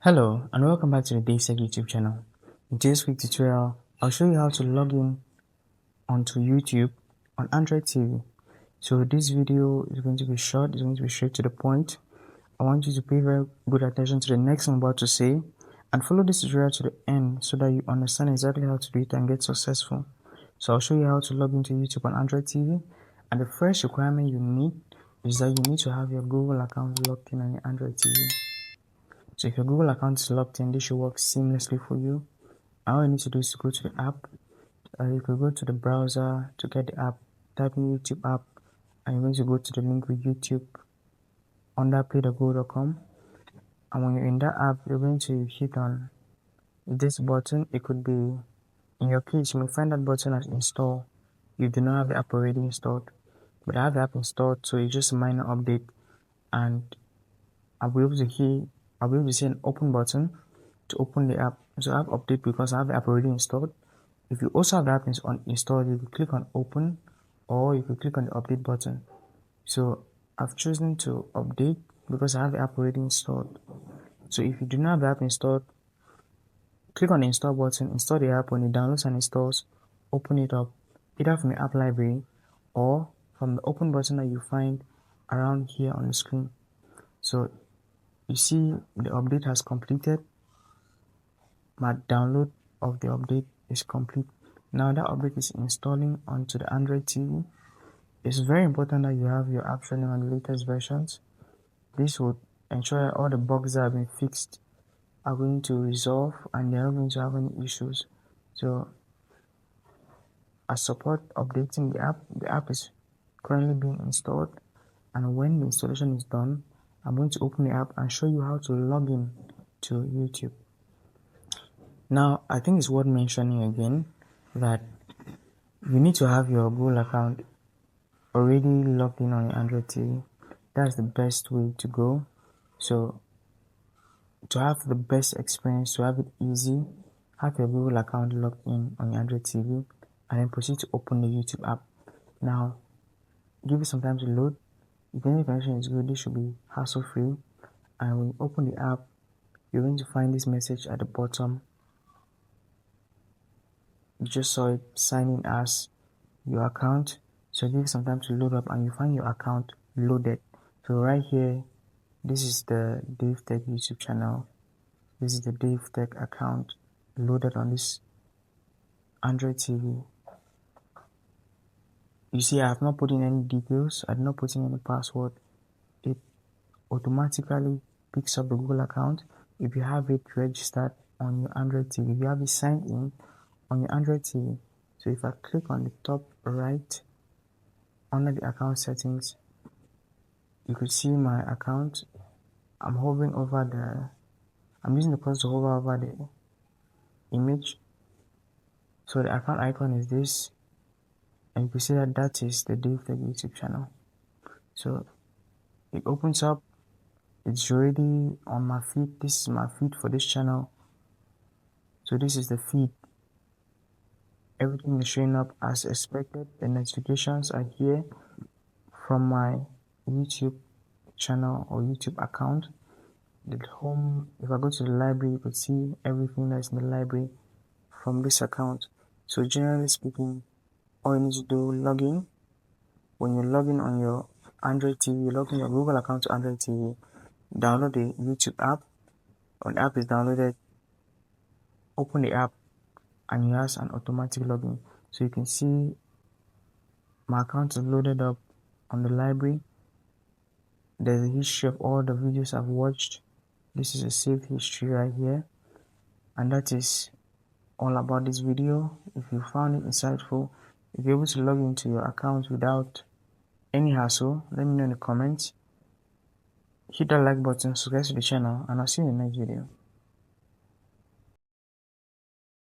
Hello and welcome back to the DaveTech YouTube channel. In today's quick tutorial, I'll show you how to log in onto YouTube on Android TV. So this video is going to be short, it's going to be straight to the point. I want you to pay very good attention to the next thing I'm about to say and follow this tutorial to the end so that you understand exactly how to do it and get successful. So I'll show you how to log into YouTube on Android TV, and the first requirement you need is that you need to have your Google account logged in on your Android TV. So if your Google account is logged in, this should work seamlessly for you. All you need to do is to go to the app. You could go to the browser to get the app, type in YouTube app, and you're going to go to the link with YouTube under playthego.com. And when you're in that app, you're going to hit on this button. It could be, in your case, you may find that button as install. You do not have the app already installed, but I have the app installed, so it's just a minor update, and I'll be able to see an open button to open the app. So I have update because I have the app already installed. If you also have the app installed, you can click on open, or you can click on the update button. So I've chosen to update because I have the app already installed. So if you do not have the app installed, click on the install button, install the app. When it downloads and installs, open it up either from the app library or from the open button that you find around here on the screen. So you see the update has completed. My download of the update is complete. Now that update is installing onto the Android TV. It's very important that you have your app running on the latest versions. This would ensure that all the bugs that have been fixed are going to resolve and they're not going to have any issues. So I support updating the app. The app is currently being installed, and when the installation is done, I'm going to open the app and show you how to log in to YouTube. Now, I think it's worth mentioning again that you need to have your Google account already logged in on your Android TV. That's the best way to go. So, to have the best experience, to have it easy, have your Google account logged in on your Android TV and then proceed to open the YouTube app. Now, give it some time to load. If any connection is good, this should be hassle-free. And when you open the app, you're going to find this message at the bottom. You just saw it, sign in as your account. So give it some time to load up and you find your account loaded. So right here, this is the DaveTech YouTube channel. This is the DaveTech account loaded on this Android TV. You see, I have not put in any details. I did not put in any password. It automatically picks up the Google account if you have it registered on your Android TV. If you have it signed in on your Android TV. So if I click on the top right under the account settings, you could see my account. I'm hovering over I'm using the cursor to hover over the image. So the account icon is this, and you can see that is the DaveTech YouTube channel. So it opens up. It's already on my feed. This is my feed for this channel. So this is the feed. Everything is showing up as expected. The notifications are here from my YouTube channel or YouTube account. The home, if I go to the library, you could see everything that's in the library from this account. So generally speaking, all you need to do, log in. When you log in on your Android TV, you log in your Google account to Android TV, download the YouTube app. When the app is downloaded, open the app and you have an automatic login. So you can see my account is loaded up on the library. There's a history of all the videos I've watched. This is a saved history right here, and that is all about this video. If you found it insightful, if you're able to log into your account without any hassle, let me know in the comments. Hit that like button, subscribe to the channel, and I'll see you in the next video.